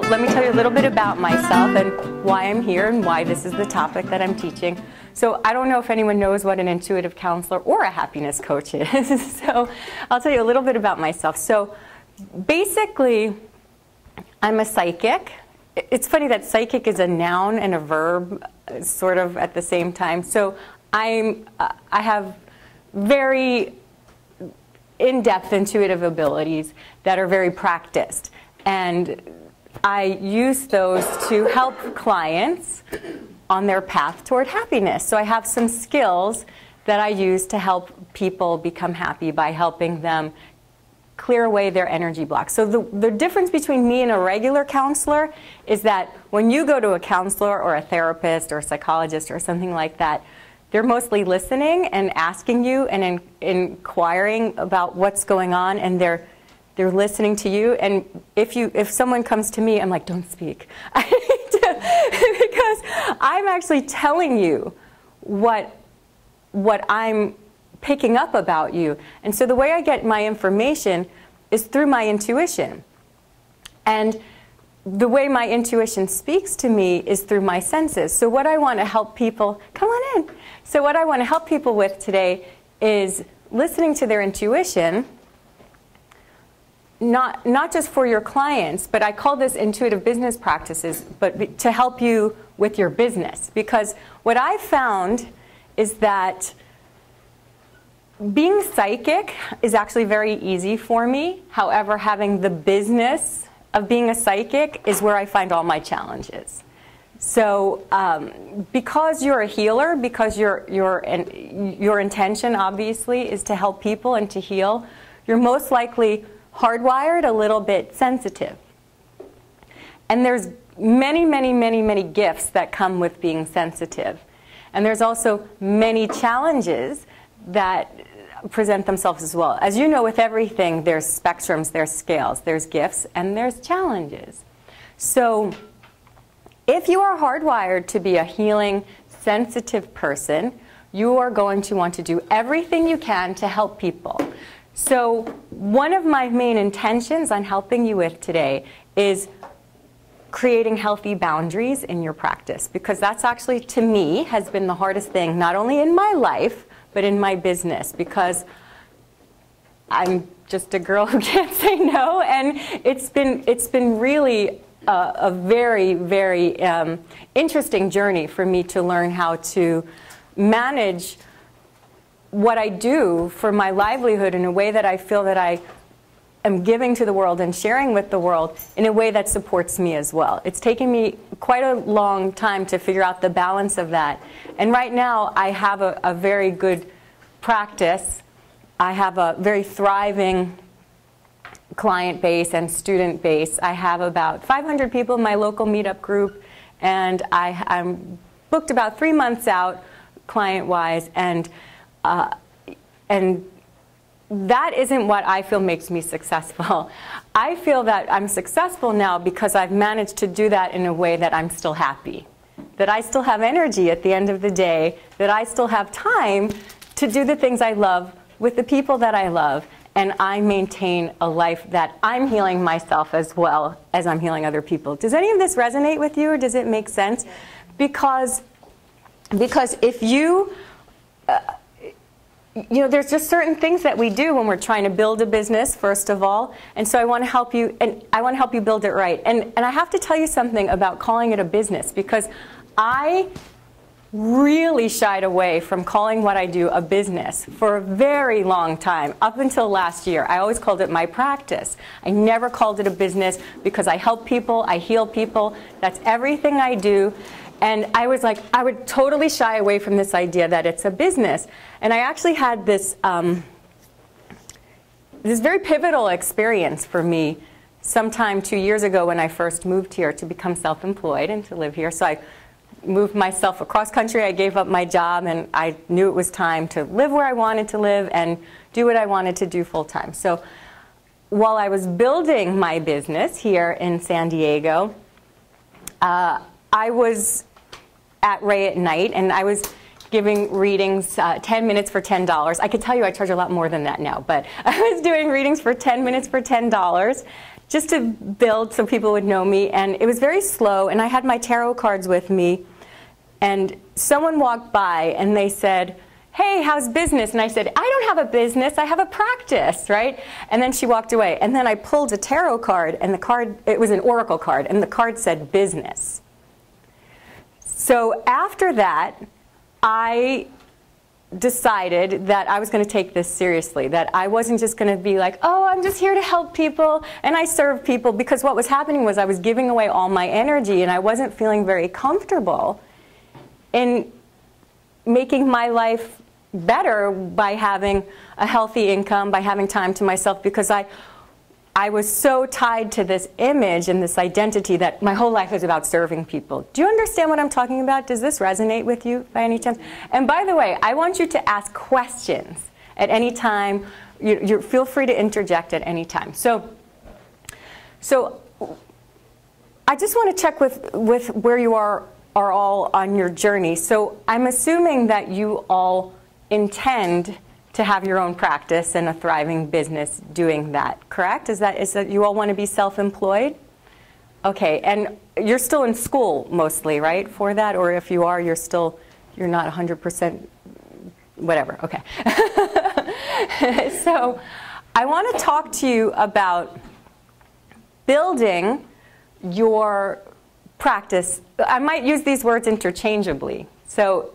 let me tell you a little bit about myself and why I'm here and why this is the topic that I'm teaching. So I don't know if anyone knows what an intuitive counselor or a happiness coach is. So I'll tell you a little bit about myself. So basically, I'm a psychic. It's funny that psychic is a noun and a verb sort of at the same time. So I have very in-depth intuitive abilities that are very practiced. And I use those to help clients on their path toward happiness. So I have some skills that I use to help people become happy by helping them clear away their energy blocks. So the difference between me and a regular counselor is that when you go to a counselor or a therapist or a psychologist or something like that, they're mostly listening and asking you and inquiring about what's going on, and they're listening to you. And if someone comes to me, I'm like, don't speak. Because I'm actually telling you what I'm picking up about you. And so the way I get my information is through my intuition. And the way my intuition speaks to me is through my senses. So what I want to help people, come on in. So what I want to help people with today is listening to their intuition, not just for your clients, but I call this intuitive business practices, but to help you with your business. Because what I found is that being psychic is actually very easy for me. However, having the business of being a psychic is where I find all my challenges. So because you're a healer, because your intention obviously is to help people and to heal, you're most likely hardwired a little bit sensitive. And there's many, many, many, many gifts that come with being sensitive. And there's also many challenges that present themselves as well. As you know, with everything, there's spectrums, there's scales, there's gifts, and there's challenges. So if you are hardwired to be a healing, sensitive person, you are going to want to do everything you can to help people. So one of my main intentions on helping you with today is creating healthy boundaries in your practice, because that's actually, to me, has been the hardest thing, not only in my life, but in my business, because I'm just a girl who can't say no, and it's been really a very, very interesting journey for me to learn how to manage what I do for my livelihood in a way that I feel that I am giving to the world and sharing with the world in a way that supports me as well. It's taken me quite a long time to figure out the balance of that. And right now I have a very good practice. I have a very thriving client base and student base. I have about 500 people in my local meetup group, and I'm booked about 3 months out client-wise, and that isn't what I feel makes me successful. I feel that I'm successful now because I've managed to do that in a way that I'm still happy, that I still have energy at the end of the day, that I still have time to do the things I love with the people that I love, and I maintain a life that I'm healing myself as well as I'm healing other people. Does any of this resonate with you, or does it make sense? Because if you there's just certain things that we do when we're trying to build a business, first of all, and so I want to help you, and I want to help you build it right. And I have to tell you something about calling it a business, because I really shied away from calling what I do a business for a very long time, up until last year. I always called it my practice. I never called it a business, because I help people, I heal people, that's everything I do. And I was like, I would totally shy away from this idea that it's a business. And I actually had this very pivotal experience for me sometime 2 years ago when I first moved here to become self-employed and to live here. So I moved myself across country. I gave up my job, and I knew it was time to live where I wanted to live and do what I wanted to do full time. So while I was building my business here in San Diego, I was at Ray at night, and I was giving readings, 10 minutes for $10. I could tell you I charge a lot more than that now, but I was doing readings for 10 minutes for $10 just to build so people would know me. And it was very slow, and I had my tarot cards with me. And someone walked by and they said, hey, how's business? And I said, I don't have a business, I have a practice, right? And then she walked away. And then I pulled a tarot card, and the card, it was an oracle card, and the card said business. So after that, I decided that I was going to take this seriously, that I wasn't just going to be like, oh, I'm just here to help people, and I serve people, because what was happening was I was giving away all my energy, and I wasn't feeling very comfortable in making my life better by having a healthy income, by having time to myself, because I was so tied to this image and this identity that my whole life was about serving people. Do you understand what I'm talking about? Does this resonate with you by any chance? And by the way, I want you to ask questions at any time. You feel free to interject at any time. So I just want to check with where you are all on your journey. So I'm assuming that you all intend to have your own practice and a thriving business doing that, correct? Is that you all want to be self-employed? Okay, and you're still in school mostly, right, for that? Or if you are, you're not 100%, whatever, okay. So I want to talk to you about building your practice. I might use these words interchangeably. So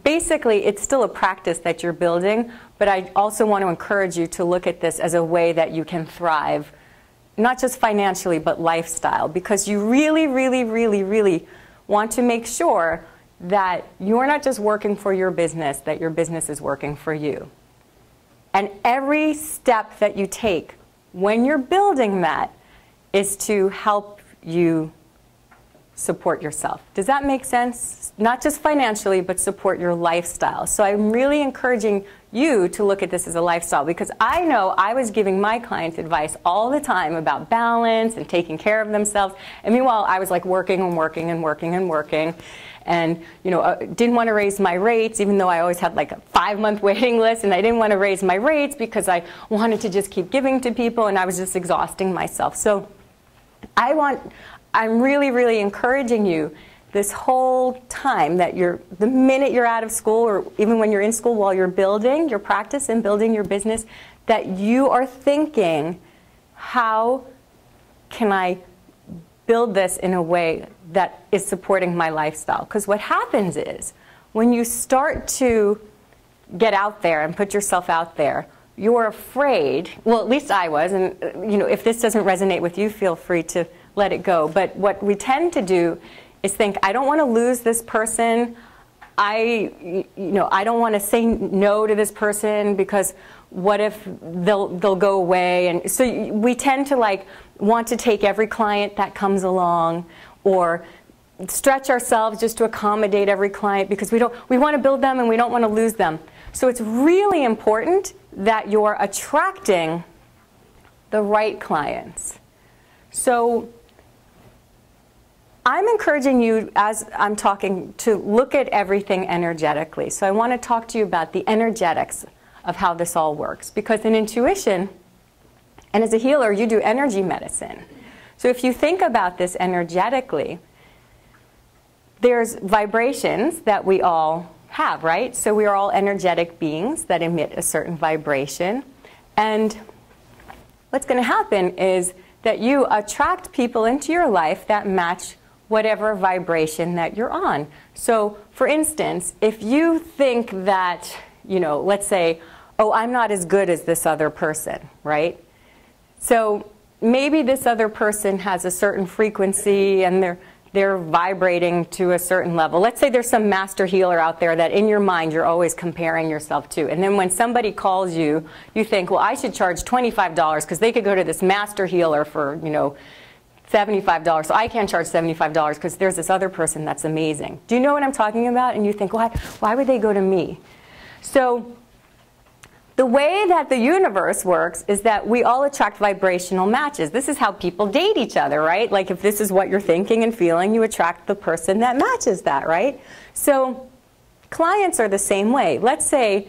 basically, it's still a practice that you're building, but I also want to encourage you to look at this as a way that you can thrive, not just financially, but lifestyle, because you really, really, really, really want to make sure that you're not just working for your business, that your business is working for you. And every step that you take when you're building that is to help you support yourself. Does that make sense? Not just financially, but support your lifestyle. So I'm really encouraging you to look at this as a lifestyle, because I know I was giving my clients advice all the time about balance and taking care of themselves. And meanwhile, I was like working and working and working and working. And didn't want to raise my rates, even though I always had like a 5-month waiting list, and I didn't want to raise my rates because I wanted to just keep giving to people, and I was just exhausting myself. So I'm really, really encouraging you this whole time that the minute you're out of school, or even when you're in school, while you're building your practice and building your business, that you are thinking, how can I build this in a way that is supporting my lifestyle? Because what happens is, when you start to get out there and put yourself out there, you're afraid, well, at least I was, and if this doesn't resonate with you, feel free to let it go. But what we tend to do is think, I don't want to lose this person. I don't want to say no to this person, because what if they'll go away? And so we tend to want to take every client that comes along, or stretch ourselves just to accommodate every client, because we want to build them and we don't want to lose them. So it's really important that you're attracting the right clients. So I'm encouraging you, as I'm talking, to look at everything energetically. So I want to talk to you about the energetics of how this all works. Because in intuition, and as a healer, you do energy medicine. So if you think about this energetically, there's vibrations that we all have, right? So we are all energetic beings that emit a certain vibration. And what's going to happen is that you attract people into your life that match whatever vibration that you're on. So for instance, if you think that, let's say, oh, I'm not as good as this other person, right? So maybe this other person has a certain frequency and they're vibrating to a certain level. Let's say there's some master healer out there that in your mind you're always comparing yourself to. And then when somebody calls you, you think, well, I should charge $25 because they could go to this master healer for, $75. So I can't charge $75 because there's this other person that's amazing. Do you know what I'm talking about? And you think, why would they go to me? So the way that the universe works is that we all attract vibrational matches. This is how people date each other, right? Like if this is what you're thinking and feeling, you attract the person that matches that, right? So clients are the same way. Let's say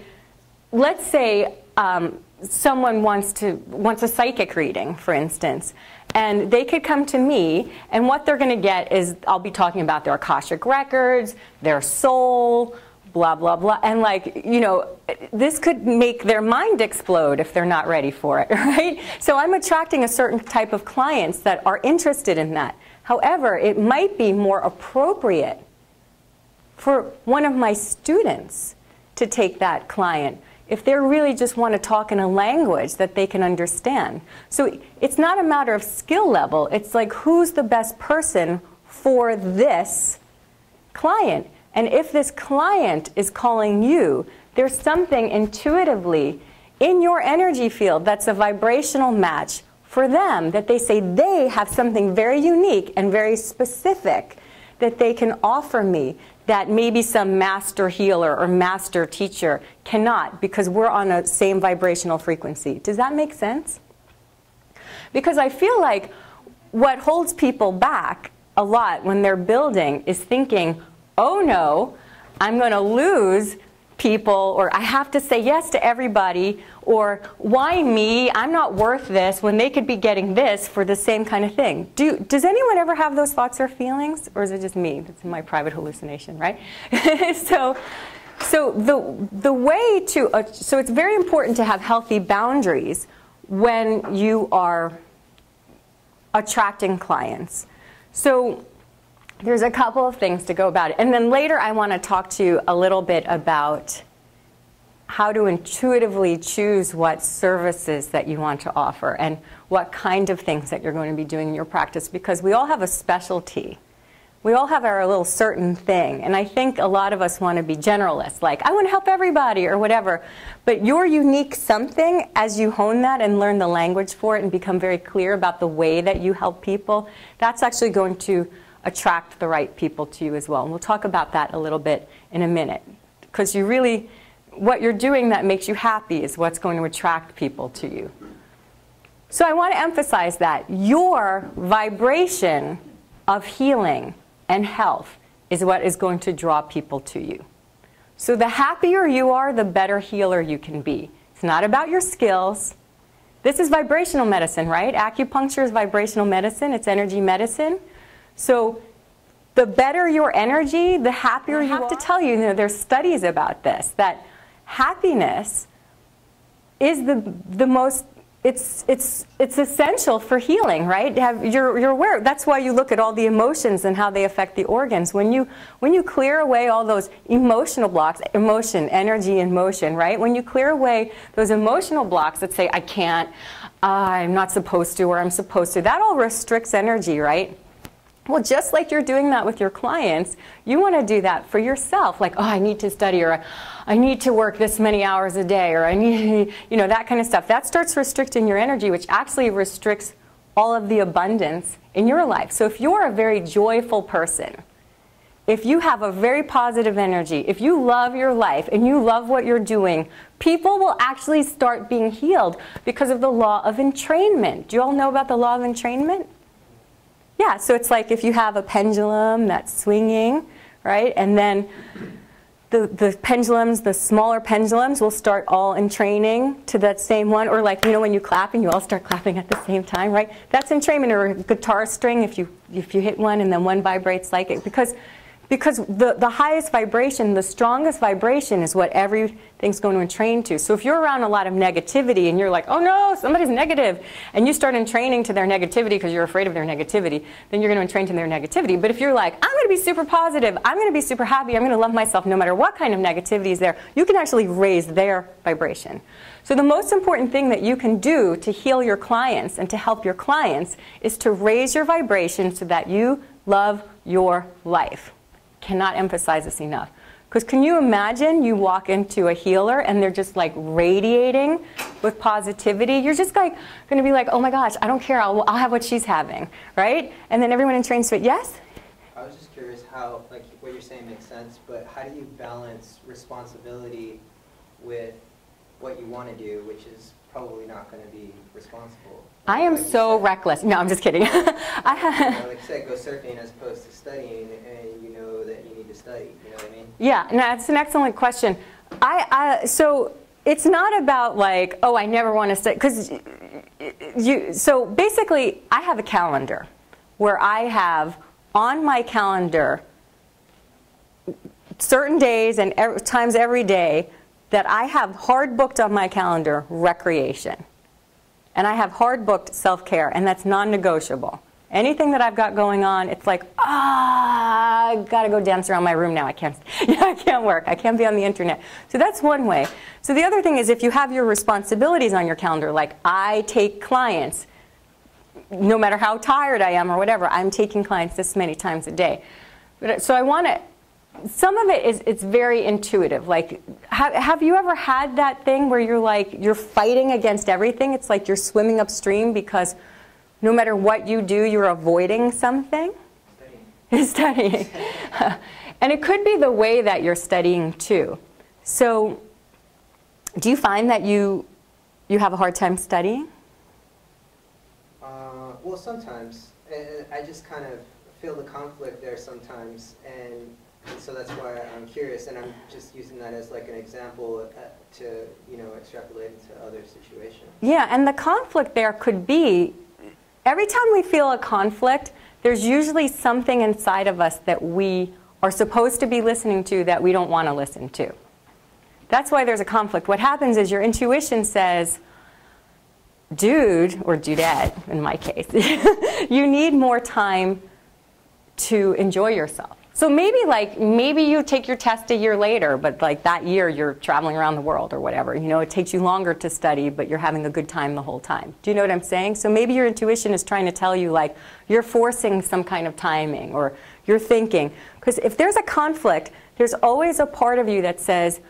someone wants a psychic reading, for instance, and they could come to me, and what they're going to get is I'll be talking about their Akashic records, their soul, blah, blah, blah. And like, you know, this could make their mind explode if they're not ready for it, right? So I'm attracting a certain type of clients that are interested in that. However, it might be more appropriate for one of my students to take that client if they really just want to talk in a language that they can understand. So it's not a matter of skill level. It's like, who's the best person for this client? And if this client is calling you, there's something intuitively in your energy field that's a vibrational match for them, that they say they have something very unique and very specific that they can offer me that maybe some master healer or master teacher cannot, because we're on the same vibrational frequency. Does that make sense? Because I feel like what holds people back a lot when they're building is thinking, oh no, I'm going to lose people, or I have to say yes to everybody, or why me? I'm not worth this when they could be getting this for the same kind of thing. Does anyone ever have those thoughts or feelings, or is it just me? That's my private hallucination, right? So the way to so it's very important to have healthy boundaries when you are attracting clients. So there's a couple of things to go about it. And then later I want to talk to you a little bit about how to intuitively choose what services that you want to offer and what kind of things that you're going to be doing in your practice, because we all have a specialty. We all have our little certain thing. And I think a lot of us want to be generalists, like, I want to help everybody or whatever. But your unique something, as you hone that and learn the language for it and become very clear about the way that you help people, that's actually going to attract the right people to you as well. And we'll talk about that a little bit in a minute. Because you really, what you're doing that makes you happy is what's going to attract people to you. So I want to emphasize that your vibration of healing and health is what is going to draw people to you. So the happier you are, the better healer you can be. It's not about your skills. This is vibrational medicine, right? Acupuncture is vibrational medicine. It's energy medicine. So the better your energy, the happier you are. I have to tell you, there's studies about this, that happiness is the most, it's essential for healing, right? You're aware. That's why you look at all the emotions and how they affect the organs. When you clear away all those emotional blocks, emotion, energy, and motion, right? When you clear away those emotional blocks that say, I can't, I'm not supposed to, or I'm supposed to, that all restricts energy, right? Well, just like you're doing that with your clients, you want to do that for yourself. Like, oh, I need to study, or I need to work this many hours a day, or I need, that kind of stuff. That starts restricting your energy, which actually restricts all of the abundance in your life. So if you're a very joyful person, if you have a very positive energy, if you love your life and you love what you're doing, people will actually start being healed because of the law of entrainment. Do you all know about the law of entrainment? Yeah, so it's like if you have a pendulum that's swinging, right? And then the pendulums, the smaller pendulums will start all entraining to that same one. Or like, when you clap and you all start clapping at the same time, right? That's entrainment. Or a guitar string, if you hit one and then one vibrates like it. Because the highest vibration, the strongest vibration is what everything's going to entrain to. So if you're around a lot of negativity and you're like, oh no, somebody's negative, and you start entraining to their negativity because you're afraid of their negativity, then you're going to entrain to their negativity. But if you're like, I'm going to be super positive, I'm going to be super happy, I'm going to love myself no matter what kind of negativity is there, you can actually raise their vibration. So the most important thing that you can do to heal your clients and to help your clients is to raise your vibration so that you love your life. Cannot emphasize this enough. Because can you imagine you walk into a healer and they're just like radiating with positivity? You're just like going to be like, oh my gosh, I don't care, I'll have what she's having, right? And then everyone entrains to it. Yes? I was just curious how, like, what you're saying makes sense, but how do you balance responsibility with what you want to do, which is probably not going to be responsible. I am Like you so said, reckless. No, I'm just kidding. like you said, go surfing as opposed to studying, and you know that you need to study. You know what I mean? Yeah, no, that's an excellent question. So it's not about like, oh, I never want to study, because so basically I have a calendar where I have on my calendar certain days and times every day that I have hard booked on my calendar recreation. And I have hard booked self-care, and that's non-negotiable. Anything that I've got going on, it's like, I gotta go dance around my room now. I can't work. I can't be on the internet. So that's one way. So the other thing is, if you have your responsibilities on your calendar, like I take clients, no matter how tired I am or whatever, I'm taking clients this many times a day. So I want to, some of it is, it's very intuitive. Like, have you ever had that thing where you're like, you're fighting against everything? It's like you're swimming upstream because no matter what you do, you're avoiding something? Studying. And it could be the way that you're studying too. So do you find that you have a hard time studying? Well, sometimes. I just kind of feel the conflict there sometimes, and so that's why I'm curious, and I'm just using that as like an example to, you know, extrapolate into other situations. Yeah, and the conflict there could be, every time we feel a conflict, there's usually something inside of us that we are supposed to be listening to that we don't want to listen to. That's why there's a conflict. What happens is your intuition says, dude, or dudette in my case, you need more time to enjoy yourself. So maybe you take your test a year later, but like that year you're traveling around the world or whatever. You know, it takes you longer to study, but you're having a good time the whole time. Do you know what I'm saying? So maybe your intuition is trying to tell you like you're forcing some kind of timing, or you're thinking. Because if there's a conflict, there's always a part of you that says,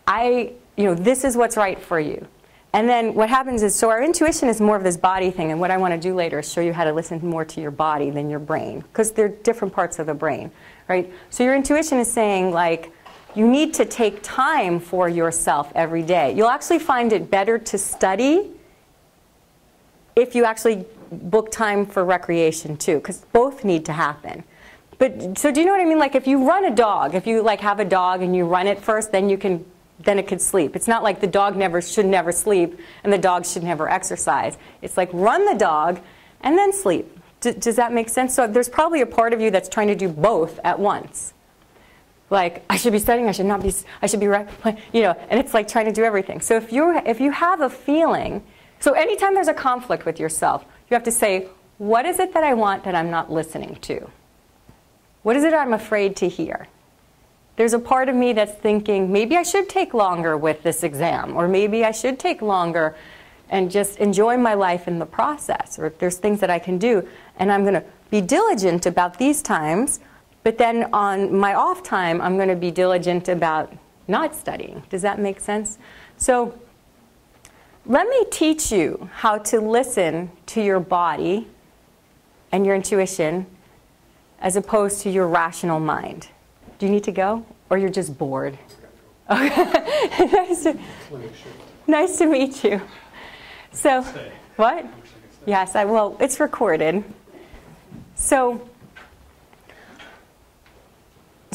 this is what's right for you. And then what happens is, so our intuition is more of this body thing, and what I want to do later is show you how to listen more to your body than your brain, because they're different parts of the brain, right? So your intuition is saying, like, you need to take time for yourself every day. You'll actually find it better to study if you actually book time for recreation too, because both need to happen. But, so do you know what I mean? Like if you run a dog, if you like have a dog and you run it first, then it could sleep. It's not like the dog should never sleep and the dog should never exercise. It's like run the dog and then sleep. Does that make sense? So there's probably a part of you that's trying to do both at once. Like, I should be studying, I should not be, I should be, you know, and it's like trying to do everything. So if you have a feeling, so anytime there's a conflict with yourself, you have to say, what is it that I want that I'm not listening to? What is it I'm afraid to hear? There's a part of me that's thinking, maybe I should take longer with this exam, or maybe I should take longer and just enjoy my life in the process, or there's things that I can do, and I'm going to be diligent about these times, but then on my off time, I'm going to be diligent about not studying. Does that make sense? So let me teach you how to listen to your body and your intuition as opposed to your rational mind. Do you need to go? Or you're just bored? Okay. Nice to meet you. So, what? Yes, well, it's recorded. So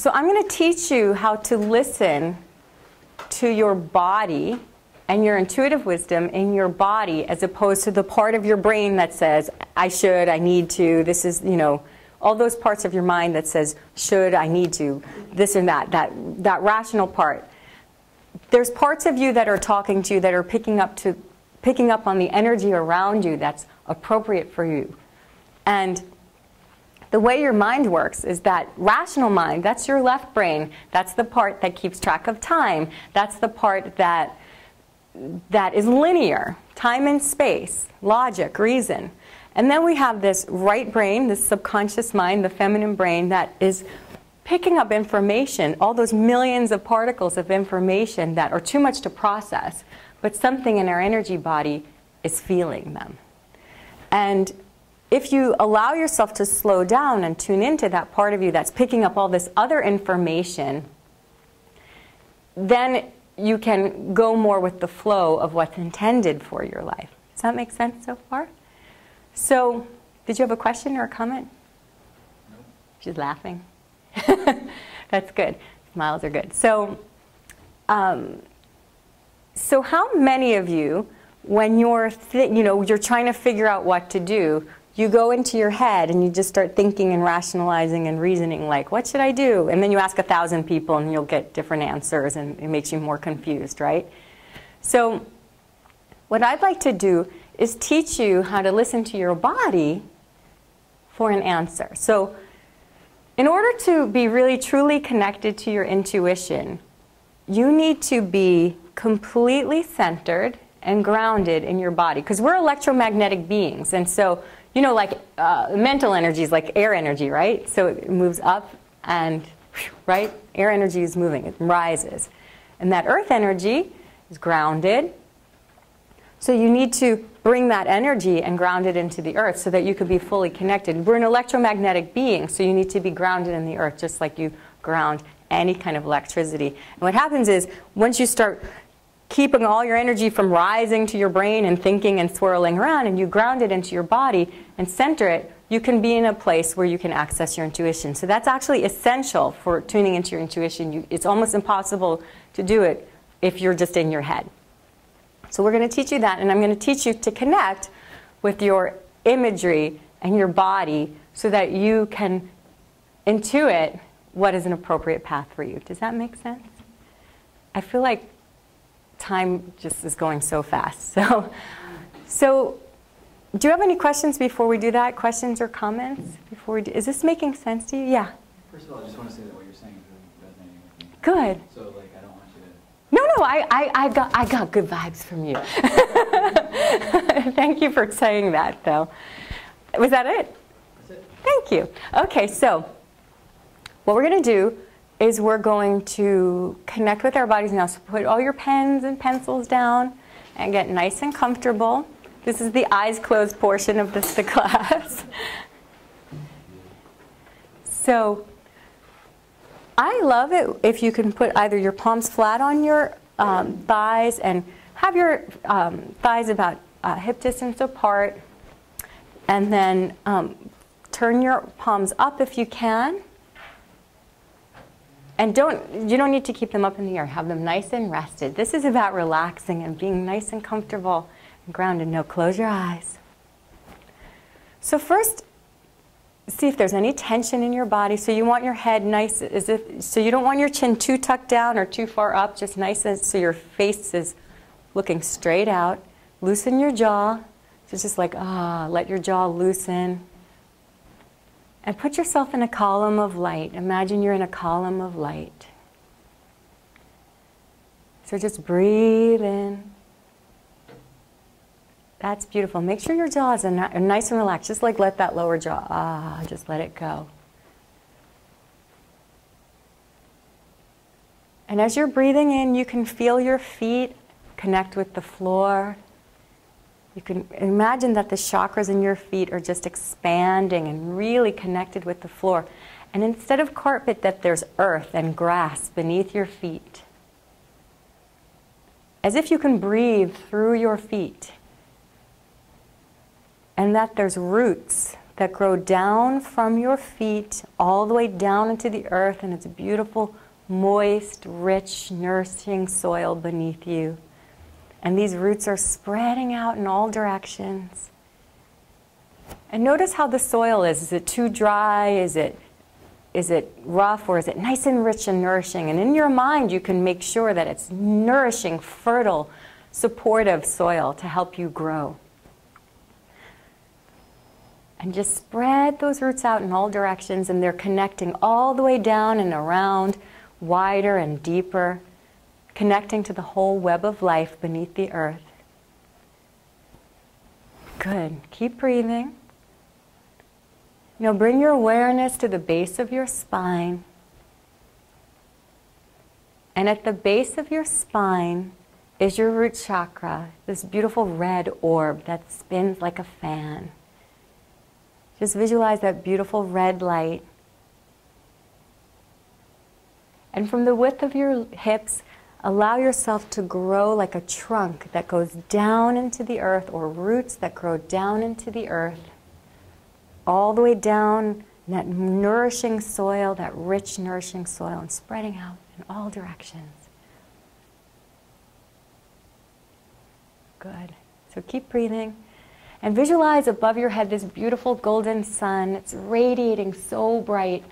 I'm going to teach you how to listen to your body and your intuitive wisdom in your body as opposed to the part of your brain that says, I should, I need to, this is, you know, all those parts of your mind that says, should, I need to, this and that rational part. There's parts of you that are talking to you that are picking up on the energy around you that's appropriate for you. And the way your mind works is that rational mind, that's your left brain, that's the part that keeps track of time, that's the part that is linear, time and space, logic, reason. And then we have this right brain, this subconscious mind, the feminine brain, that is picking up information, all those millions of particles of information that are too much to process, but something in our energy body is feeling them. And if you allow yourself to slow down and tune into that part of you that's picking up all this other information, then you can go more with the flow of what's intended for your life. Does that make sense so far? So, did you have a question or a comment? No. She's laughing. That's good. Smiles are good. So, so how many of you, when you're you're trying to figure out what to do, you go into your head and you just start thinking and rationalizing and reasoning like, what should I do? And then you ask 1,000 people and you'll get different answers and it makes you more confused, right? So what I'd like to do is teach you how to listen to your body for an answer. So in order to be really truly connected to your intuition, you need to be completely centered and grounded in your body, because we're electromagnetic beings. And so, like mental energy is like air energy, right? So it moves up and, right? Air energy is moving, it rises. And that earth energy is grounded. So you need to bring that energy and ground it into the earth so that you could be fully connected. We're an electromagnetic being, so you need to be grounded in the earth just like you ground any kind of electricity. And what happens is, once you start keeping all your energy from rising to your brain and thinking and swirling around, and you ground it into your body and center it, you can be in a place where you can access your intuition. So that's actually essential for tuning into your intuition. It's almost impossible to do it if you're just in your head. So we're going to teach you that, and I'm going to teach you to connect with your imagery and your body so that you can intuit what is an appropriate path for you. Does that make sense? I feel like time just is going so fast. So do you have any questions before we do that? Questions or comments before we do? Is this making sense to you? Yeah. First of all, I just want to say that what you're saying is really resonating with me. Good. So, like, I don't want you to... No, I got good vibes from you. Thank you for saying that, though. Was that it? That's it. Thank you. Okay, so what we're going to do is we're going to connect with our bodies now. So put all your pens and pencils down and get nice and comfortable. This is the eyes closed portion of the class. So I love it if you can put either your palms flat on your thighs and have your thighs about hip distance apart, and then turn your palms up if you can. And you don't need to keep them up in the air. Have them nice and rested. This is about relaxing and being nice and comfortable and grounded. Now close your eyes. So first, see if there's any tension in your body. So you want your head nice, so you don't want your chin too tucked down or too far up, just nice so your face is looking straight out. Loosen your jaw. So it's just like, let your jaw loosen. And put yourself in a column of light. Imagine you're in a column of light. So just breathe in. That's beautiful. Make sure your jaws are nice and relaxed. Just like let that lower jaw, just let it go. And as you're breathing in, you can feel your feet connect with the floor. You can imagine that the chakras in your feet are just expanding and really connected with the floor. And instead of carpet, that there's earth and grass beneath your feet. As if you can breathe through your feet. And that there's roots that grow down from your feet all the way down into the earth, and it's beautiful, moist, rich, nourishing soil beneath you. And these roots are spreading out in all directions. And notice how the soil is. Is it too dry? Is it rough? Or is it nice and rich and nourishing? And in your mind, you can make sure that it's nourishing, fertile, supportive soil to help you grow. And just spread those roots out in all directions, and they're connecting all the way down and around, wider and deeper, connecting to the whole web of life beneath the earth. Good. Keep breathing. Now bring your awareness to the base of your spine. And at the base of your spine is your root chakra, this beautiful red orb that spins like a fan. Just visualize that beautiful red light. And from the width of your hips Allow yourself to grow like a trunk that goes down into the earth, or roots that grow down into the earth, all the way down in that nourishing soil, that rich, nourishing soil, and spreading out in all directions. Good. So keep breathing. And visualize above your head this beautiful golden sun. It's radiating so bright.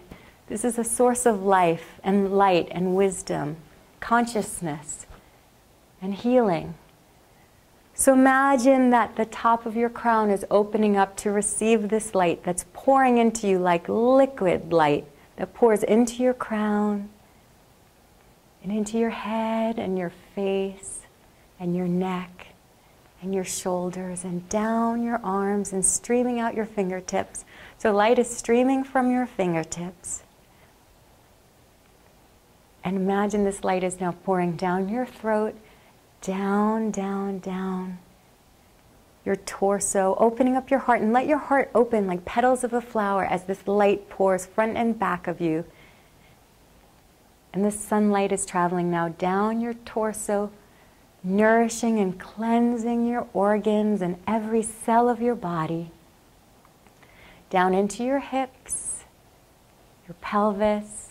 This is a source of life and light and wisdom, consciousness and healing. So imagine that the top of your crown is opening up to receive this light that's pouring into you like liquid light that pours into your crown and into your head and your face and your neck and your shoulders and down your arms and streaming out your fingertips. So light is streaming from your fingertips. And imagine this light is now pouring down your throat, down, down, down your torso, opening up your heart, and let your heart open like petals of a flower as this light pours front and back of you. And the sunlight is traveling now down your torso, nourishing and cleansing your organs and every cell of your body, down into your hips, your pelvis,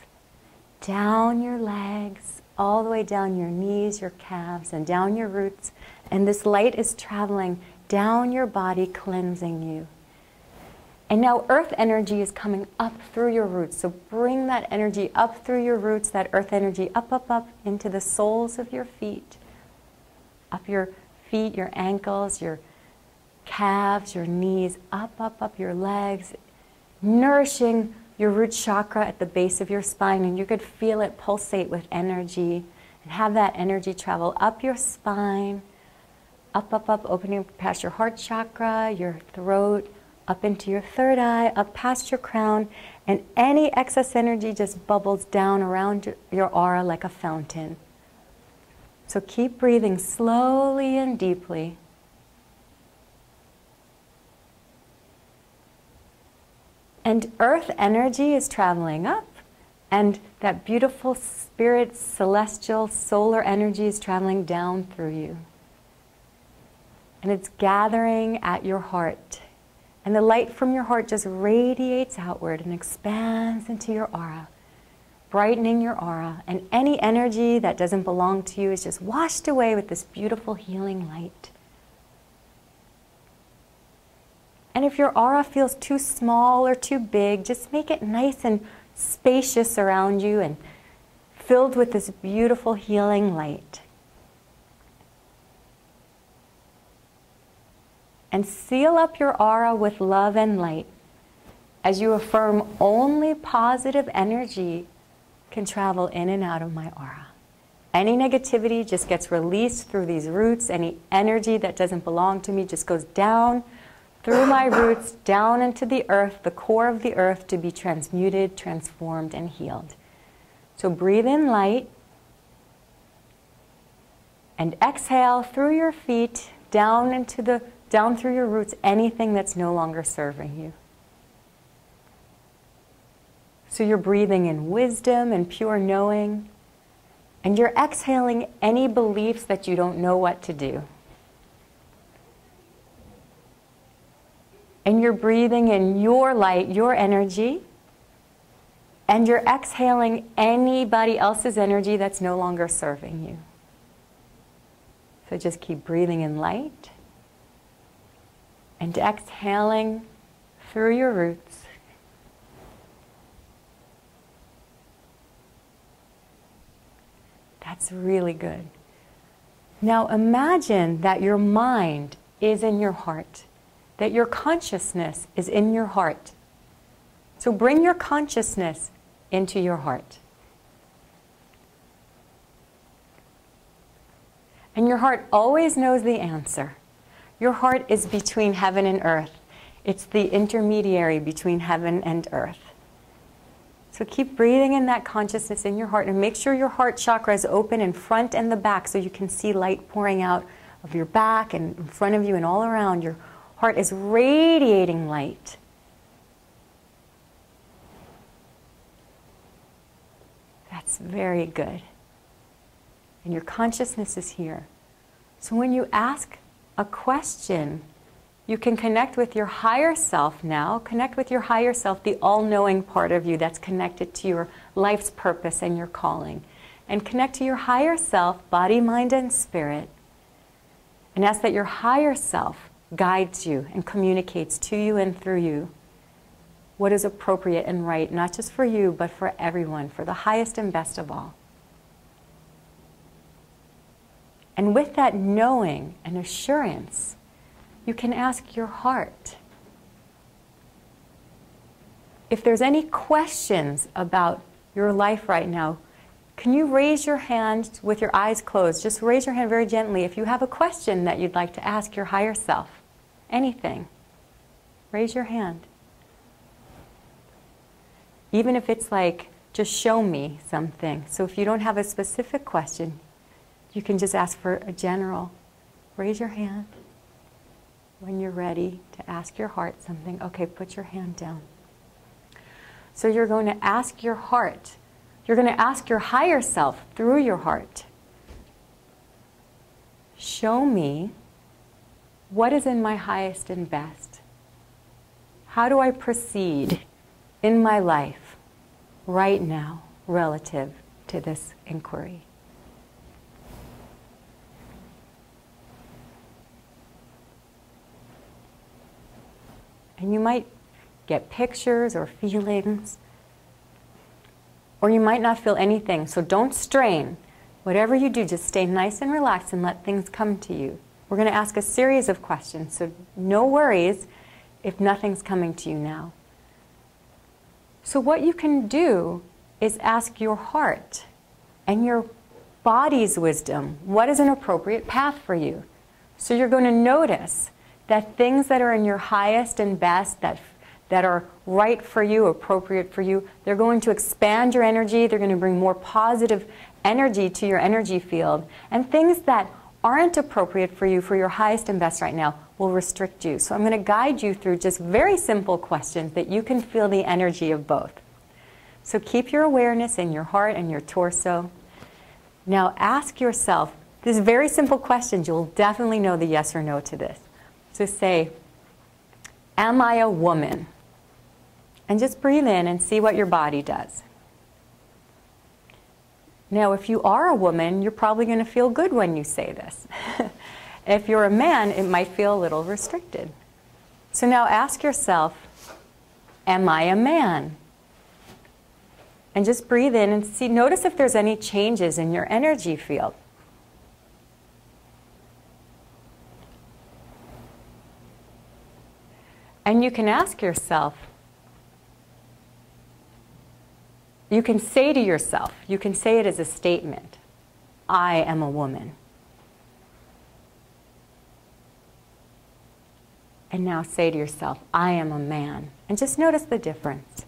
down your legs, all the way down your knees, your calves, and down your roots. And this light is traveling down your body, cleansing you. And now earth energy is coming up through your roots. So bring that energy up through your roots, that earth energy up, up, up into the soles of your feet. Up your feet, your ankles, your calves, your knees, up, up, up your legs, nourishing your root chakra at the base of your spine. And you could feel it pulsate with energy and have that energy travel up your spine, up, up, up, opening past your heart chakra, your throat, up into your third eye, up past your crown, and any excess energy just bubbles down around your aura like a fountain. So keep breathing slowly and deeply. And earth energy is traveling up, and that beautiful spirit, celestial, solar energy is traveling down through you. And it's gathering at your heart. And the light from your heart just radiates outward and expands into your aura, brightening your aura. And any energy that doesn't belong to you is just washed away with this beautiful healing light. And if your aura feels too small or too big, just make it nice and spacious around you and filled with this beautiful healing light. And seal up your aura with love and light as you affirm only positive energy can travel in and out of my aura. Any negativity just gets released through these roots. Any energy that doesn't belong to me just goes down through my roots, down into the earth, the core of the earth, to be transmuted, transformed, and healed. So breathe in light and exhale through your feet, down through your roots, anything that's no longer serving you. So you're breathing in wisdom and pure knowing, and you're exhaling any beliefs that you don't know what to do. And you're breathing in your light, your energy, and you're exhaling anybody else's energy that's no longer serving you. So just keep breathing in light and exhaling through your roots. That's really good. Now imagine that your mind is in your heart, that your consciousness is in your heart. So bring your consciousness into your heart. And your heart always knows the answer. Your heart is between heaven and earth. It's the intermediary between heaven and earth. So keep breathing in that consciousness in your heart, and make sure your heart chakra is open in front and the back so you can see light pouring out of your back and in front of you and all around. Your heart is radiating light. That's very good. and your consciousness is here. So when you ask a question, you can connect with your higher self now. Connect with your higher self, the all-knowing part of you that's connected to your life's purpose and your calling. And connect to your higher self, body, mind, and spirit. And ask that your higher self guides you and communicates to you and through you what is appropriate and right, not just for you, but for everyone, for the highest and best of all. And with that knowing and assurance, you can ask your heart. If there's any questions about your life right now, can you raise your hand with your eyes closed? Just raise your hand very gently if you have a question that you'd like to ask your higher self. Anything. Raise your hand. Even if it's like, just show me something. So if you don't have a specific question, you can just ask for a general. Raise your hand when you're ready to ask your heart something. Okay, put your hand down. So you're going to ask your heart. You're going to ask your higher self through your heart. Show me what is in my highest and best. How do I proceed in my life right now relative to this inquiry? And you might get pictures or feelings, or you might not feel anything, so don't strain. Whatever you do, just stay nice and relaxed and let things come to you. We're going to ask a series of questions, so no worries if nothing's coming to you now. So what you can do is ask your heart and your body's wisdom, what is an appropriate path for you? So you're going to notice that things that are in your highest and best, that are right for you, appropriate for you, they're going to expand your energy, they're going to bring more positive energy to your energy field. And things that aren't appropriate for you, for your highest and best right now, will restrict you. So I'm going to guide you through just very simple questions that you can feel the energy of both. So keep your awareness in your heart and your torso. Now ask yourself, these very simple questions, you'll definitely know the yes or no to this. So say, am I a woman? And just breathe in and see what your body does. Now, if you are a woman, you're probably going to feel good when you say this. If you're a man, it might feel a little restricted. So now ask yourself, am I a man? And just breathe in and see, notice if there's any changes in your energy field. And you can ask yourself, you can say to yourself, you can say it as a statement, I am a woman. And now say to yourself, I am a man. And just notice the difference.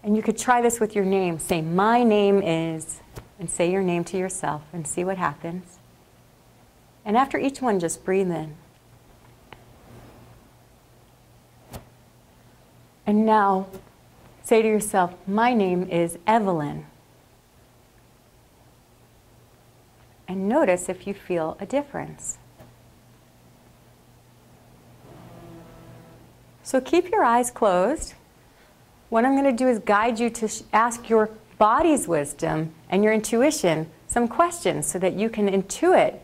And you could try this with your name. Say, my name is, and say your name to yourself and see what happens. And after each one, just breathe in. And now, say to yourself, my name is Evelyn. And notice if you feel a difference. So keep your eyes closed. What I'm going to do is guide you to ask your body's wisdom and your intuition some questions so that you can intuit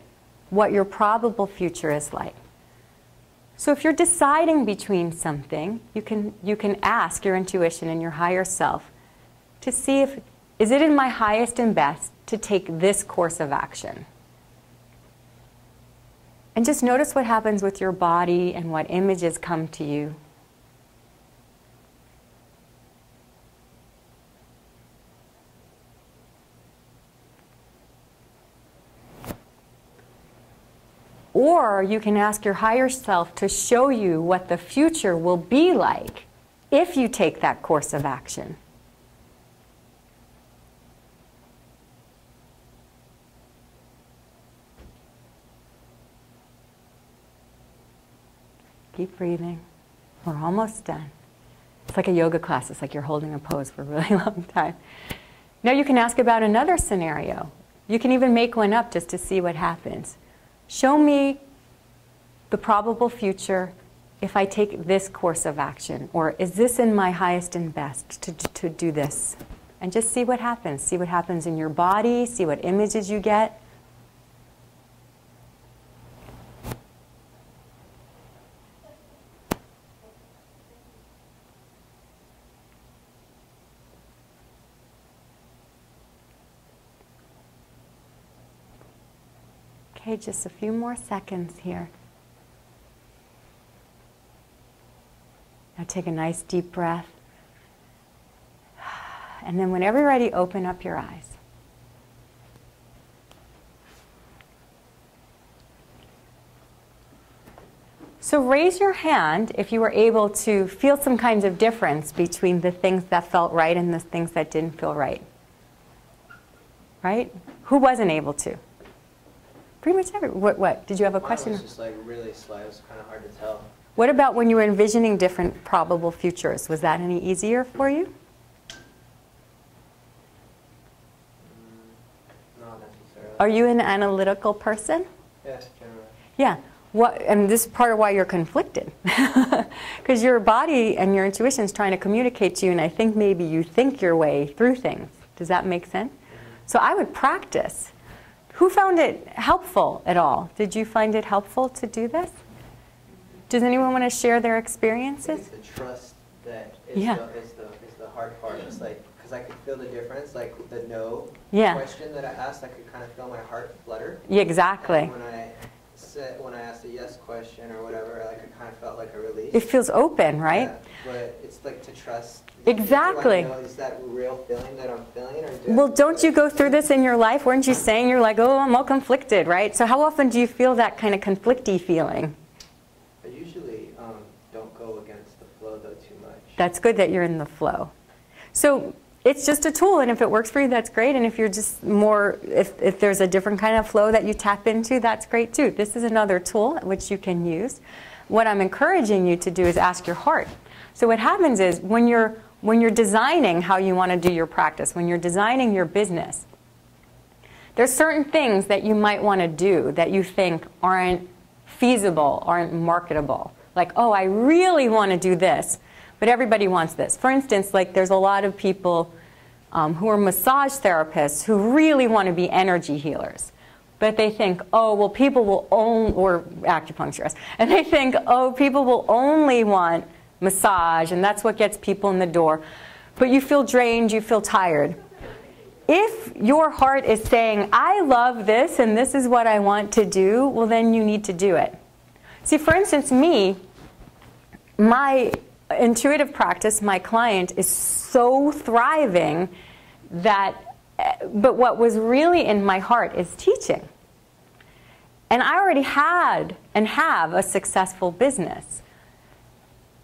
what your probable future is like. So if you're deciding between something, you can ask your intuition and your higher self to see if, is it in my highest and best to take this course of action? And just notice what happens with your body and what images come to you. Or you can ask your higher self to show you what the future will be like if you take that course of action. Keep breathing. We're almost done. It's like a yoga class. It's like you're holding a pose for a really long time. Now you can ask about another scenario. You can even make one up just to see what happens. Show me the probable future if I take this course of action, or is this in my highest and best to do this? And just see what happens. See what happens in your body, see what images you get. Okay, just a few more seconds here. Now take a nice deep breath. And then whenever you're ready, open up your eyes. So raise your hand if you were able to feel some kinds of difference between the things that felt right and the things that didn't feel right. Right? Who wasn't able to? Pretty much everyone. What? Did you have a question? Mine was just like really slow. It was kind of hard to tell. What about when you were envisioning different probable futures? Was that any easier for you? Not necessarily. Are you an analytical person? Yes, generally. Yeah. And this is part of why you're conflicted. Because your body and your intuition is trying to communicate to you, and I think maybe you think your way through things. Does that make sense? So I would practice. Who found it helpful at all? Did you find it helpful to do this? Does anyone want to share their experiences? It's the trust that is, the hard part. It's like, because I could feel the difference, like the no question that I asked, I could kind of feel my heart flutter. Yeah, exactly. And when I asked a yes question or whatever, like it kind of felt like a release. It feels open, right? Yeah, but it's like to trust. Exactly. Do I know, is that real feeling that I'm feeling? Well, don't you go through this in your life? Weren't you saying you're like, oh, I'm all conflicted, right? So how often do you feel that kind of conflicty feeling? I usually don't go against the flow, though, too much. That's good that you're in the flow. So it's just a tool, and if it works for you, that's great. And if you're just more, if there's a different kind of flow that you tap into, that's great too. This is another tool which you can use. What I'm encouraging you to do is ask your heart. So what happens is when you're designing how you want to do your practice, when you're designing your business, there's certain things that you might want to do that you think aren't feasible, aren't marketable. Like, oh, I really want to do this, but everybody wants this. For instance, like there's a lot of people who are massage therapists who really want to be energy healers. But they think, oh, well, people will only, or acupuncturists, and they think, oh, people will only want massage, and that's what gets people in the door. But you feel drained, you feel tired. If your heart is saying, I love this and this is what I want to do, well, then you need to do it. See, for instance, me, my intuitive practice, my client is so thriving that, but what was really in my heart is teaching. And I already had and have a successful business.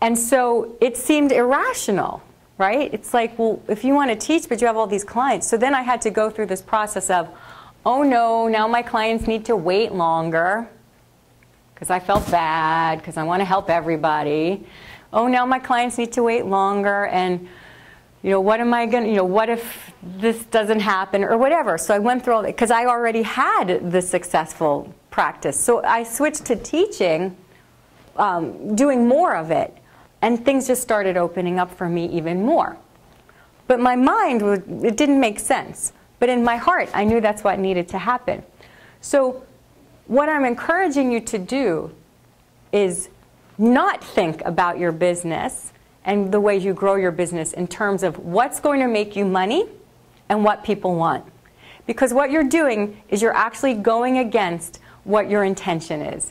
And so it seemed irrational, right? It's like, well, if you want to teach, but you have all these clients. So then I had to go through this process of, oh no, now my clients need to wait longer because I felt bad, because I want to help everybody. Oh, now my clients need to wait longer, and what am I going to, what if this doesn't happen or whatever. So I went through all that because I already had the successful practice. So I switched to teaching, doing more of it. And things just started opening up for me even more. But my mind, it didn't make sense. But in my heart, I knew that's what needed to happen. So what I'm encouraging you to do is not think about your business and the way you grow your business in terms of what's going to make you money and what people want. Because what you're doing is you're actually going against what your intention is.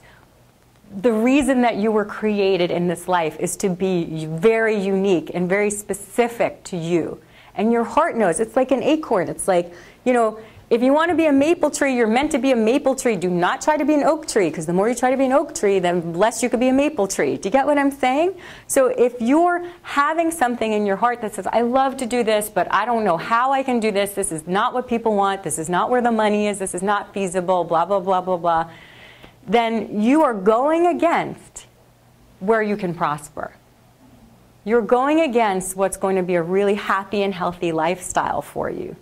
The reason that you were created in this life is to be very unique and very specific to you. And your heart knows. It's like an acorn. It's like, if you want to be a maple tree, you're meant to be a maple tree. Do not try to be an oak tree, because the more you try to be an oak tree, the less you could be a maple tree. Do you get what I'm saying? So if you're having something in your heart that says, I love to do this, but I don't know how I can do this. This is not what people want. This is not where the money is. This is not feasible, blah, blah, blah, blah, blah. Then you are going against where you can prosper. You're going against what's going to be a really happy and healthy lifestyle for you.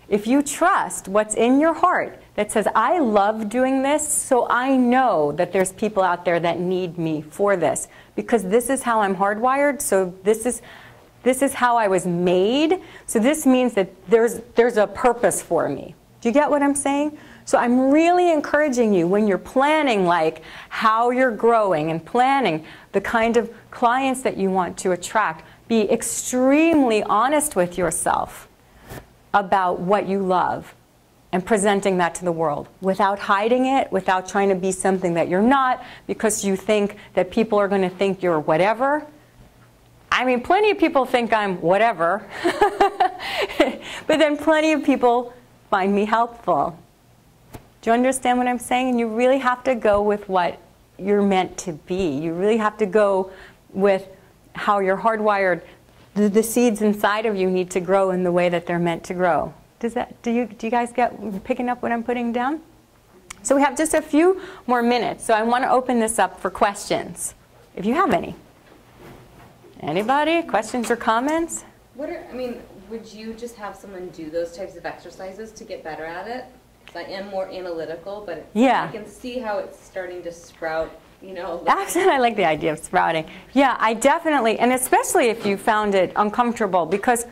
If you trust what's in your heart that says, I love doing this, so I know that there's people out there that need me for this, because this is how I'm hardwired, so this is how I was made, so this means that there's a purpose for me. Do you get what I'm saying? So I'm really encouraging you, when you're planning like how you're growing and planning the kind of clients that you want to attract, be extremely honest with yourself about what you love and presenting that to the world without hiding it, without trying to be something that you're not because you think that people are going to think you're whatever. I mean, plenty of people think I'm whatever, but then plenty of people find me helpful. Do you understand what I'm saying? And you really have to go with what you're meant to be. You really have to go with how you're hardwired. The seeds inside of you need to grow in the way that they're meant to grow. Do you guys get picking up what I'm putting down? So we have just a few more minutes. So I want to open this up for questions, if you have any. Anybody? Questions or comments? Would you just have someone do those types of exercises to get better at it? Because I am more analytical, but yeah. I can see how it's starting to sprout. Actually, I like the idea of sprouting. Yeah, I definitely, and especially if you found it uncomfortable, because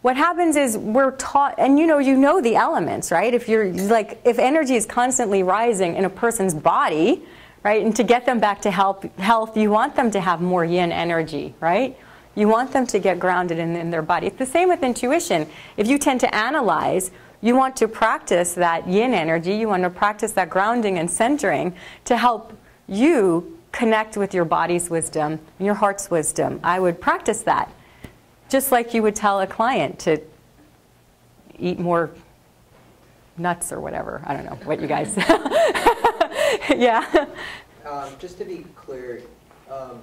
what happens is we're taught, and you know the elements, right? If if energy is constantly rising in a person's body, right, and to get them back to health, you want them to have more yin energy, right? You want them to get grounded in their body. It's the same with intuition. If you tend to analyze, you want to practice that yin energy, you want to practice that grounding and centering to help you connect with your body's wisdom and your heart's wisdom. I would practice that. Just like you would tell a client to eat more nuts or whatever. I don't know what you guys. Yeah. Just to be clear,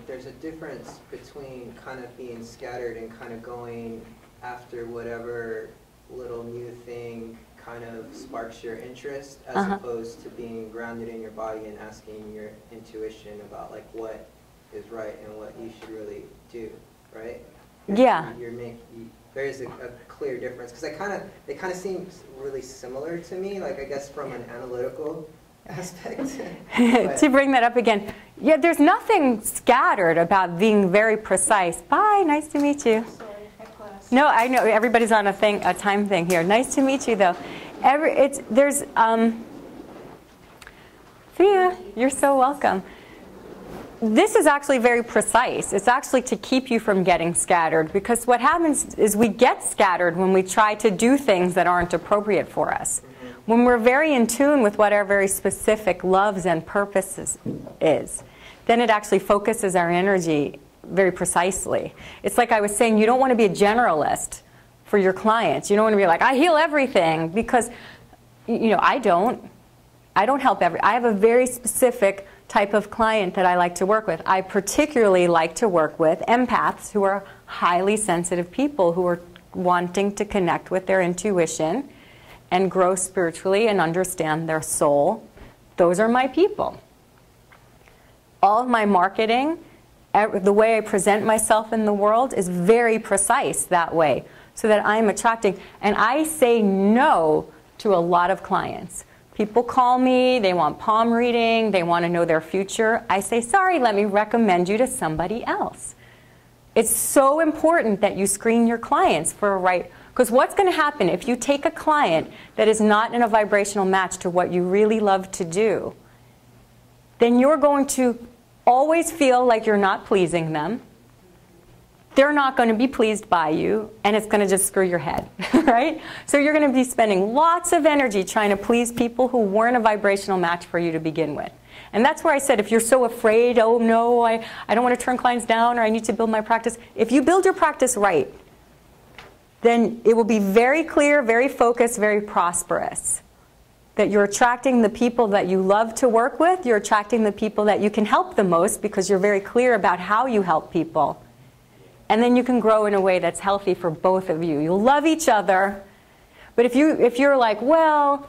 there's a difference between kind of being scattered and kind of going after whatever little new thing kind of sparks your interest, as opposed to being grounded in your body and asking your intuition about like what is right and what you should really do, right? Yeah. There is a clear difference, because they kind of seem really similar to me, like I guess from an analytical aspect. To bring that up again, yeah, there's nothing scattered about being very precise. Bye, nice to meet you. Sorry, my class. No, I know everybody's on a time thing here. Nice to meet you, though. Thea, you're so welcome. This is actually very precise. It's actually to keep you from getting scattered, because what happens is we get scattered when we try to do things that aren't appropriate for us. When we're very in tune with what our very specific loves and purposes is, then it actually focuses our energy very precisely. It's like I was saying, you don't want to be a generalist for your clients. You don't want to be like, I heal everything, because I don't help I have a very specific type of client that I like to work with. I particularly like to work with empaths, who are highly sensitive people who are wanting to connect with their intuition and grow spiritually and understand their soul. Those are my people. All of my marketing, the way I present myself in the world, is very precise that way, so that I'm attracting. And I say no to a lot of clients. People call me, they want palm reading, they want to know their future. I say, sorry, let me recommend you to somebody else. It's so important that you screen your clients for a right, because what's going to happen if you take a client that is not in a vibrational match to what you really love to do, then you're going to always feel like you're not pleasing them. They're not going to be pleased by you, and it's going to just screw your head, right? So you're going to be spending lots of energy trying to please people who weren't a vibrational match for you to begin with. And that's where I said, if you're so afraid, oh no, I don't want to turn clients down, or I need to build my practice. If you build your practice right, then it will be very clear, very focused, very prosperous. That you're attracting the people that you love to work with, you're attracting the people that you can help the most, because you're very clear about how you help people. And then you can grow in a way that's healthy for both of you. You'll love each other. But if you're like, well,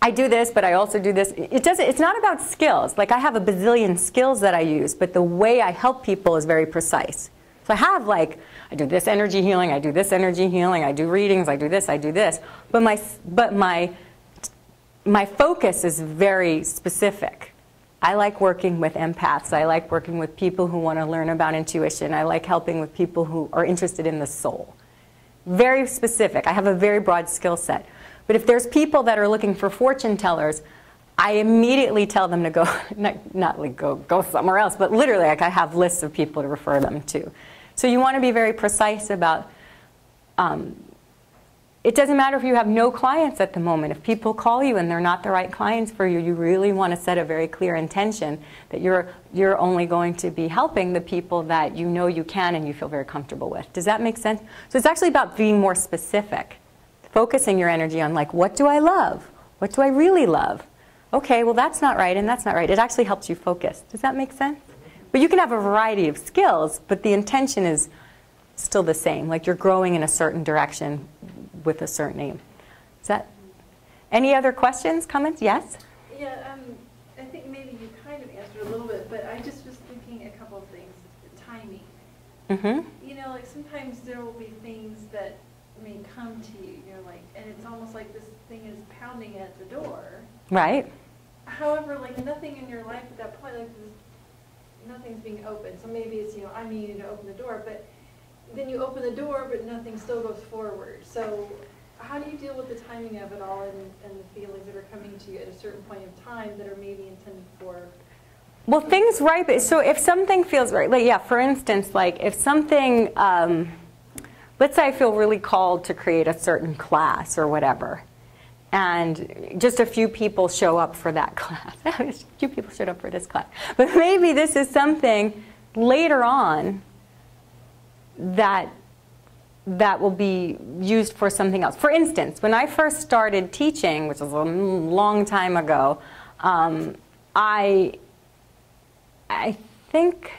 I do this, but I also do this, it's not about skills. Like, I have a bazillion skills that I use, but the way I help people is very precise. So I have like, I do this energy healing, I do this energy healing, I do readings, I do this, but my focus is very specific. I like working with empaths. I like working with people who want to learn about intuition. I like helping with people who are interested in the soul. Very specific. I have a very broad skill set. But if there's people that are looking for fortune tellers, I immediately tell them to go, not like go somewhere else, but literally like I have lists of people to refer them to. So you want to be very precise about, it doesn't matter if you have no clients at the moment. If people call you and they're not the right clients for you, you really want to set a very clear intention that you're only going to be helping the people that you know you can and you feel very comfortable with. Does that make sense? So it's actually about being more specific, focusing your energy on like, what do I love? What do I really love? Okay, well that's not right and that's not right. It actually helps you focus. Does that make sense? But you can have a variety of skills, but the intention is still the same. Like you're growing in a certain direction with a certain aim. Is that any other questions, comments? Yes? Yeah, I think maybe you kind of answered a little bit, but I just was thinking a couple of things. Timing. Mm-hmm. You know, like sometimes there will be things that may come to you, you know, like, and it's almost like this thing is pounding at the door. Right. However, like nothing in your life at that point, like nothing's being opened. So maybe it's, you know, I needed to open the door, but then you open the door, but nothing still goes forward. So how do you deal with the timing of it all and the feelings that are coming to you at a certain point of time that are maybe intended for? Well, things right. So if something feels right, like yeah, for instance, like if something, let's say I feel really called to create a certain class or whatever, and just a few people show up for that class. A few people showed up for this class, but maybe this is something later on that will be used for something else. For instance, when I first started teaching, which was a long time ago, I think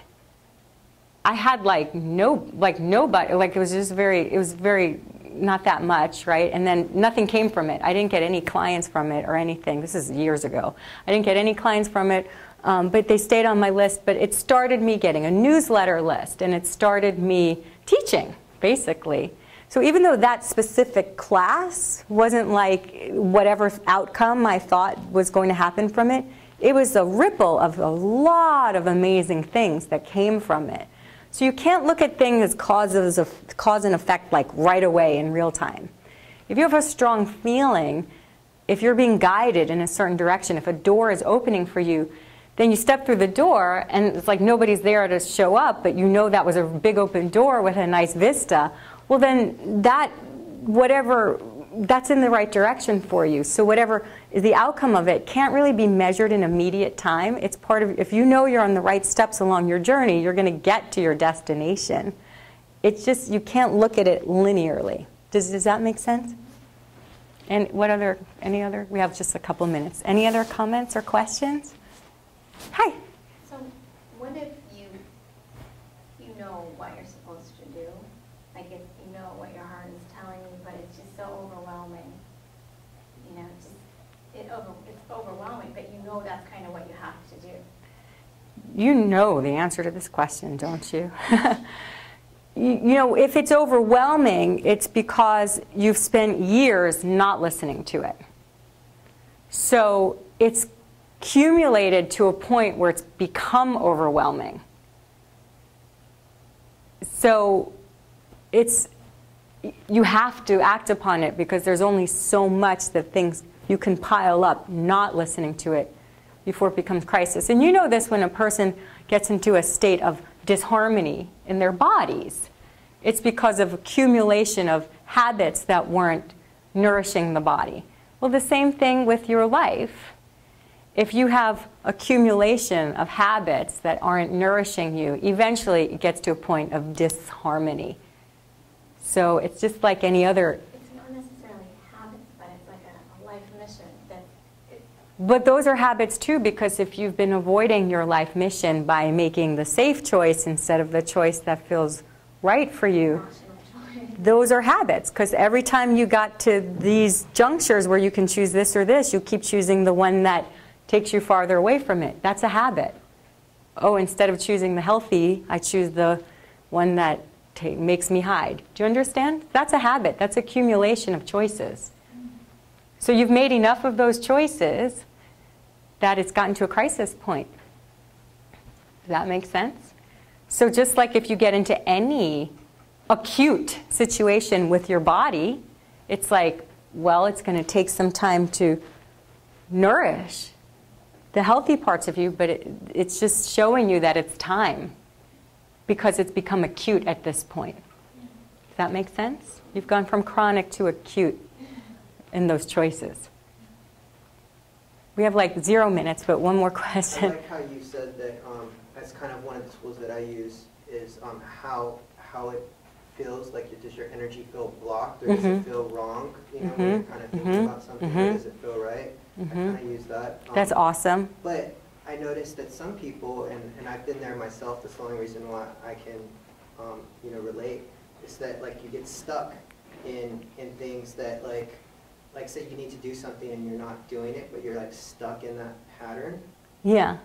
I had nobody, like it was very not that much, right? And then nothing came from it. I didn't get any clients from it or anything. This is years ago. I didn't get any clients from it. But they stayed on my list, but it started me getting a newsletter list, and it started me teaching, basically. So even though that specific class wasn't like whatever outcome I thought was going to happen from it, it was a ripple of a lot of amazing things that came from it. So you can't look at things as cause and effect like right away in real time. If you have a strong feeling, if you're being guided in a certain direction, if a door is opening for you, then you step through the door and it's like nobody's there to show up, but you know that was a big open door with a nice vista. Well then that's in the right direction for you. So whatever is the outcome of it can't really be measured in immediate time. It's part of, if you know you're on the right steps along your journey, you're going to get to your destination. It's just, you can't look at it linearly. Does that make sense? And any other? We have just a couple minutes. Any other comments or questions? Hi. So what if you know what you're supposed to do? Like if you know what your heart is telling you, but it's just so overwhelming. You know, it's overwhelming, but you know that's kind of what you have to do. You know the answer to this question, don't you? You know, if it's overwhelming, it's because you've spent years not listening to it. So it's accumulated to a point where it's become overwhelming. So you have to act upon it because there's only so much that things you can pile up not listening to it before it becomes crisis. And you know this when a person gets into a state of disharmony in their bodies. It's because of accumulation of habits that weren't nourishing the body. Well, the same thing with your life. If you have accumulation of habits that aren't nourishing you, eventually it gets to a point of disharmony. So it's just like any other. It's not necessarily habits, but it's like a life mission. But those are habits too, because if you've been avoiding your life mission by making the safe choice instead of the choice that feels right for you, those are habits. Because every time you got to these junctures where you can choose this or this, you keep choosing the one that takes you farther away from it. That's a habit. Oh, instead of choosing the healthy, I choose the one that makes me hide. Do you understand? That's a habit. That's accumulation of choices. So you've made enough of those choices that it's gotten to a crisis point. Does that make sense? So just like if you get into any acute situation with your body, it's like, well, it's going to take some time to nourish the healthy parts of you, but it's just showing you that it's time because it's become acute at this point. Does that make sense? You've gone from chronic to acute in those choices. We have like 0 minutes, but one more question. I like how you said that that's kind of one of the tools that I use is how it feels. Like, does your energy feel blocked, or does it feel wrong? You know, when you're kind of thinking about something, or does it feel right? I kind of use that. That's awesome. But I noticed that some people, and I've been there myself, that's the only reason why I can, relate, is that like you get stuck in things that like say you need to do something and you're not doing it, but you're like stuck in that pattern. Yeah.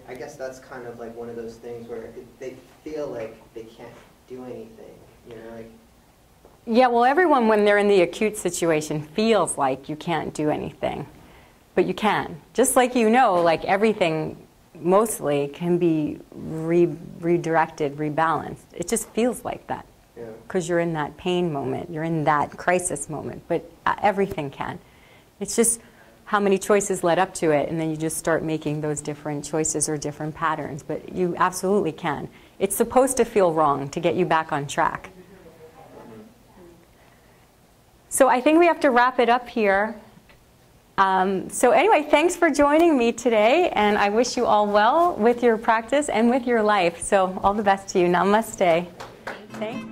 I guess that's kind of like one of those things where they feel like they can't do anything, like. Yeah, well, everyone, when they're in the acute situation, feels like you can't do anything. But you can. Just like like everything mostly can be redirected, rebalanced. It just feels like that. Because you're in that pain moment, you're in that crisis moment. But everything can. It's just how many choices led up to it, and then you just start making those different choices or different patterns. But you absolutely can. It's supposed to feel wrong to get you back on track. So I think we have to wrap it up here. So anyway, thanks for joining me today, and I wish you all well with your practice and with your life. So all the best to you. Namaste. Thanks.